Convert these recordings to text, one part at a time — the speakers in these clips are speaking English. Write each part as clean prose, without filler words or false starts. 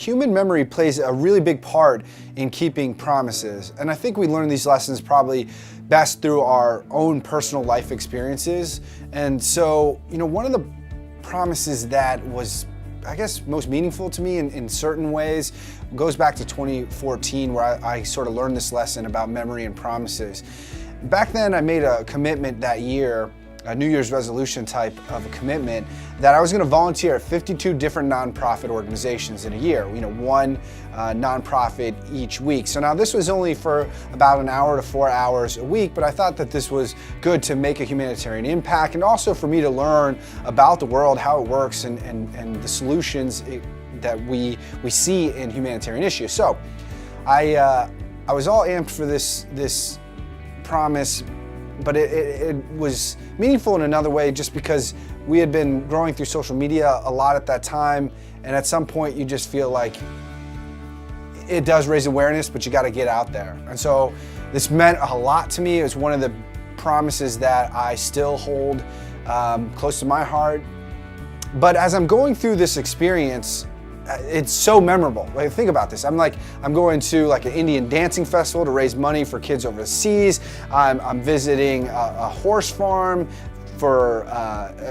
human memory plays a really big part in keeping promises. And I think we learn these lessons probably best through our own personal life experiences. And so, one of the promises that was, I guess, most meaningful to me in certain ways goes back to 2014, where I sort of learned this lesson about memory and promises. Back then, I made a commitment that year, a New Year's resolution type of a commitment, that I was going to volunteer at 52 different nonprofit organizations in a year, one nonprofit each week. So now this was only for about an hour to 4 hours a week, but I thought that this was good to make a humanitarian impact, and also for me to learn about the world, how it works, and the solutions that we see in humanitarian issues. So I was all amped for this promise, but it was meaningful in another way, just because we had been growing through social media a lot at that time, and at some point you just feel like it does raise awareness, but you got to get out there. And so this meant a lot to me. It was one of the promises that I still hold close to my heart. But as I'm going through this experience, it's so memorable. Like, think about this. I'm going to like an Indian dancing festival to raise money for kids overseas. I'm visiting a horse farm for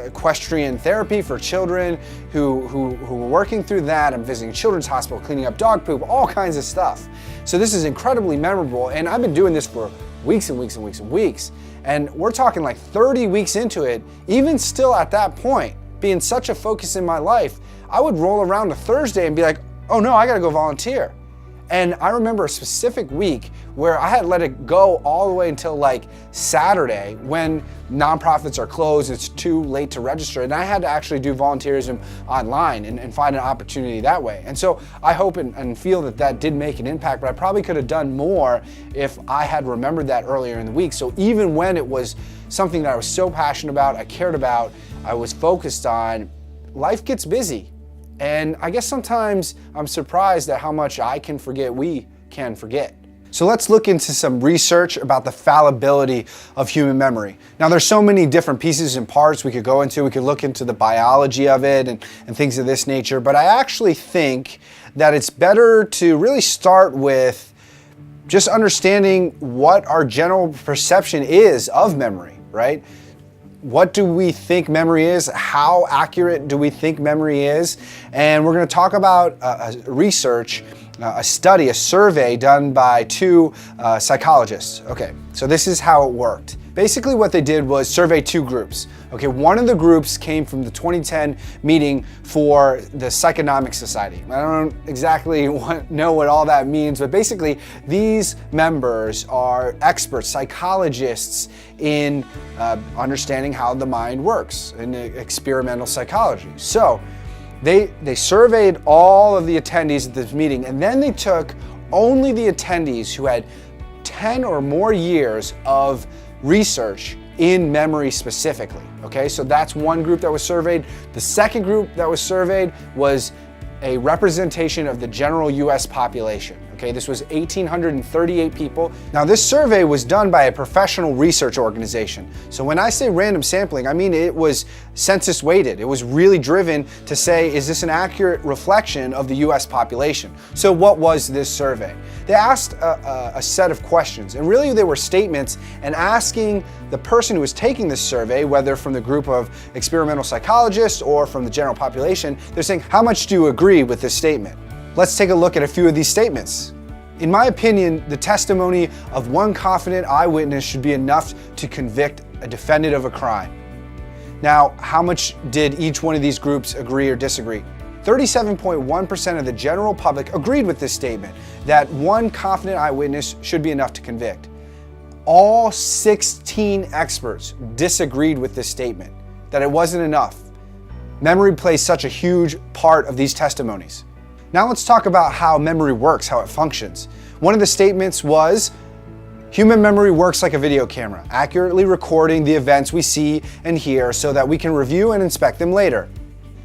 equestrian therapy for children who were working through that. I'm visiting a children's hospital, cleaning up dog poop, all kinds of stuff. So this is incredibly memorable, and I've been doing this for weeks and weeks and weeks and weeks. And we're talking like 30 weeks into it. Even still at that point, being such a focus in my life, I would roll around a Thursday and be like, oh no, I gotta go volunteer. And I remember a specific week where I had let it go all the way until like Saturday, when nonprofits are closed, it's too late to register, and I had to actually do volunteerism online and find an opportunity that way. And so I hope and feel that did make an impact, but I probably could have done more if I had remembered that earlier in the week. So even when it was something that I was so passionate about, I cared about, I was focused on, life gets busy. And I guess sometimes I'm surprised at how much I can forget, we can forget. So let's look into some research about the fallibility of human memory. Now, there's so many different pieces and parts we could go into. We could look into the biology of it and things of this nature, but I actually think that it's better to really start with just understanding what our general perception is of memory, right? What do we think memory is? How accurate do we think memory is? And we're going to talk about research, a study, a survey done by two psychologists. Okay, so this is how it worked. Basically what they did was survey two groups. Okay, one of the groups came from the 2010 meeting for the Psychonomic Society. I don't exactly know what all that means, but basically these members are experts, psychologists in understanding how the mind works in experimental psychology. So they surveyed all of the attendees at this meeting, and then they took only the attendees who had 10 or more years of research in memory specifically. Okay, so that's one group that was surveyed. The second group that was surveyed was a representation of the general US population. Okay, this was 1,838 people. Now, this survey was done by a professional research organization. So when I say random sampling, I mean it was census weighted. It was really driven to say, is this an accurate reflection of the US population? So what was this survey? They asked a set of questions, and really they were statements, and asking the person who was taking this survey, whether from the group of experimental psychologists or from the general population, they're saying, how much do you agree with this statement? Let's take a look at a few of these statements. In my opinion, the testimony of one confident eyewitness should be enough to convict a defendant of a crime. Now, how much did each one of these groups agree or disagree? 37.1% of the general public agreed with this statement, that one confident eyewitness should be enough to convict. All 16 experts disagreed with this statement, that it wasn't enough. Memory plays such a huge part of these testimonies. Now let's talk about how memory works, how it functions. One of the statements was, human memory works like a video camera, accurately recording the events we see and hear so that we can review and inspect them later.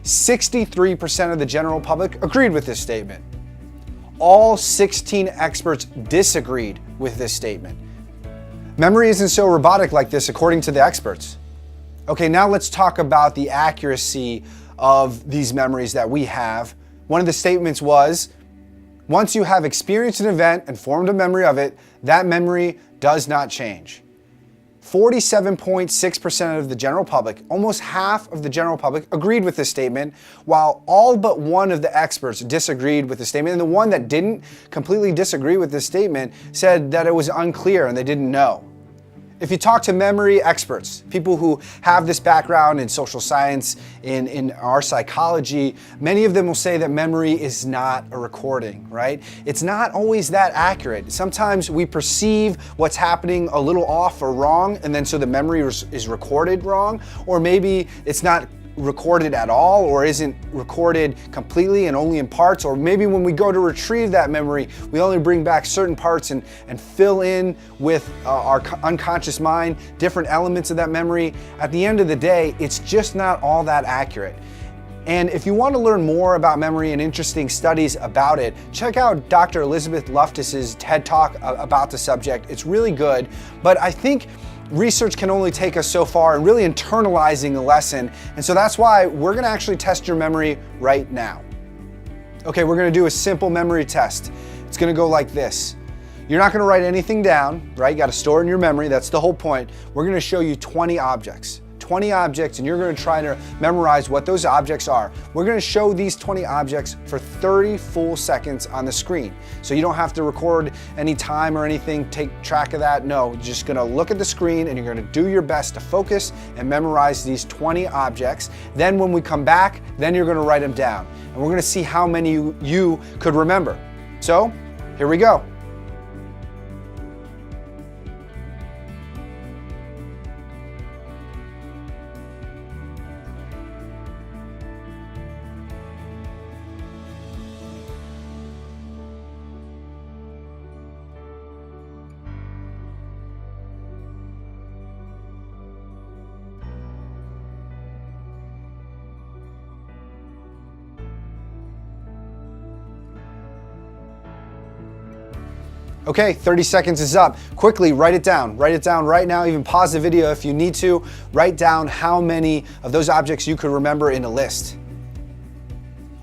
63% of the general public agreed with this statement. All 16 experts disagreed with this statement. Memory isn't so robotic like this, according to the experts. Okay, now let's talk about the accuracy of these memories that we have. One of the statements was, Once you have experienced an event and formed a memory of it, that memory does not change. 47.6% of the general public, almost half of the general public, agreed with this statement, while all but one of the experts disagreed with the statement. And the one that didn't completely disagree with this statement said that it was unclear and they didn't know. If you talk to memory experts, people who have this background in social science, in our psychology, many of them will say that memory is not a recording, right? It's not always that accurate. Sometimes we perceive what's happening a little off or wrong, and then so the memory is recorded wrong, or maybe it's not recorded at all, or isn't recorded completely and only in parts, or maybe when we go to retrieve that memory, we only bring back certain parts and fill in with our unconscious mind different elements of that memory. At the end of the day, it's just not all that accurate. And if you want to learn more about memory and interesting studies about it, check out Dr. Elizabeth Loftus's TED Talk about the subject. It's really good, but I think research can only take us so far and really internalizing the lesson. And so that's why we're gonna actually test your memory right now. Okay, we're gonna do a simple memory test. It's gonna go like this. You're not gonna write anything down, right? You gotta store it in your memory, that's the whole point. We're gonna show you 20 objects. 20 objects, and you're gonna try to memorize what those objects are. We're gonna show these 20 objects for 30 full seconds on the screen. So you don't have to record any time or anything, take track of that. No, you're just gonna look at the screen and you're gonna do your best to focus and memorize these 20 objects. Then when we come back, then you're gonna write them down. And we're gonna see how many you could remember. So, here we go. Okay, 30 seconds is up. Quickly, write it down. Write it down right now, even pause the video if you need to. Write down how many of those objects you could remember in a list.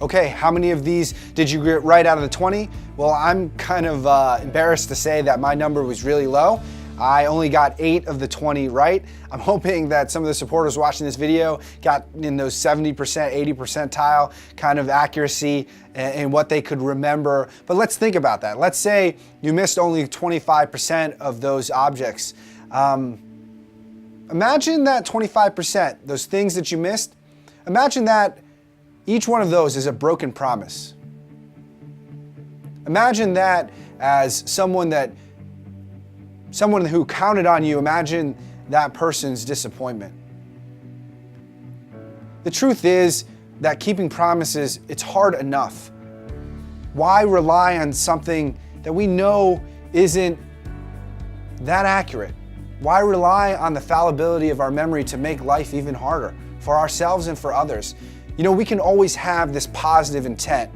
Okay, how many of these did you get right out of the 20? Well, I'm kind of embarrassed to say that my number was really low. I only got 8 of the 20 right. I'm hoping that some of the supporters watching this video got in those 70%, 80 percentile kind of accuracy in what they could remember. But let's think about that. Let's say you missed only 25% of those objects. Imagine that 25%, those things that you missed, imagine that each one of those is a broken promise. Imagine that as someone who counted on you. Imagine that person's disappointment. The truth is that keeping promises, it's hard enough. Why rely on something that we know isn't that accurate? Why rely on the fallibility of our memory to make life even harder for ourselves and for others? You know, we can always have this positive intent.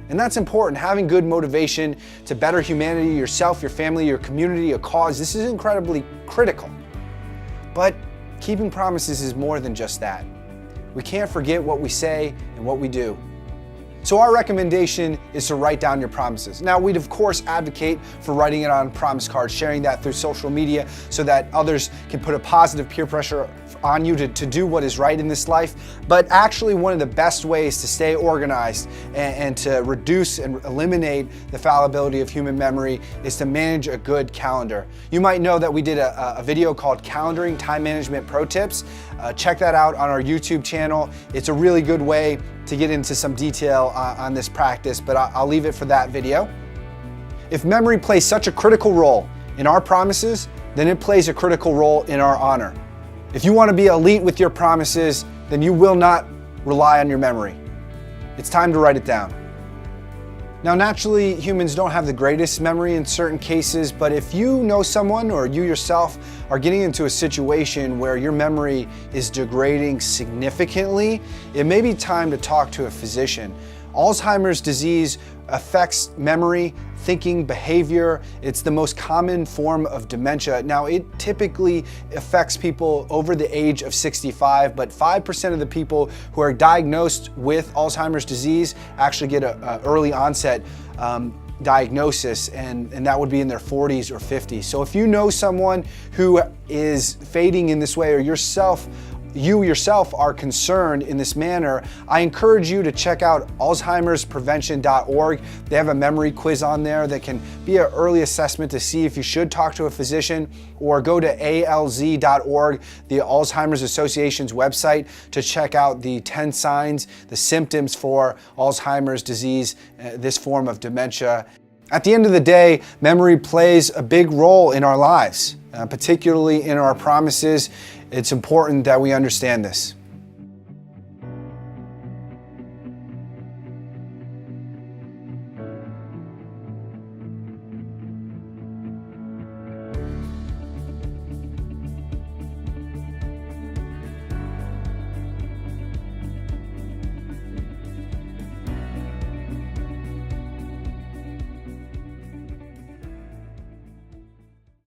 And that's important, having good motivation to better humanity, yourself, your family, your community, a cause. This is incredibly critical. But keeping promises is more than just that. We can't forget what we say and what we do. So our recommendation is to write down your promises. Now, we'd of course advocate for writing it on promise cards, sharing that through social media so that others can put a positive peer pressure on you to do what is right in this life. But actually, one of the best ways to stay organized and to reduce and eliminate the fallibility of human memory is to manage a good calendar. You might know that we did a video called Calendaring Time Management Pro Tips. Check that out on our YouTube channel. It's a really good way to get into some detail on this practice, but I'll leave it for that video. If memory plays such a critical role in our promises, then it plays a critical role in our honor. If you want to be elite with your promises, then you will not rely on your memory. It's time to write it down. Now, naturally, humans don't have the greatest memory in certain cases, but if you know someone or you yourself are getting into a situation where your memory is degrading significantly, it may be time to talk to a physician. Alzheimer's disease affects memory, thinking, behavior. It's the most common form of dementia. Now, it typically affects people over the age of 65, but 5% of the people who are diagnosed with Alzheimer's disease actually get an early onset diagnosis, and that would be in their 40s or 50s. So if you know someone who is fading in this way, or you yourself are concerned in this manner, I encourage you to check out alzheimersprevention.org. They have a memory quiz on there that can be an early assessment to see if you should talk to a physician, or go to alz.org, the Alzheimer's Association's website, to check out the 10 signs, the symptoms for Alzheimer's disease, this form of dementia. At the end of the day, memory plays a big role in our lives, particularly in our promises. It's important that we understand this.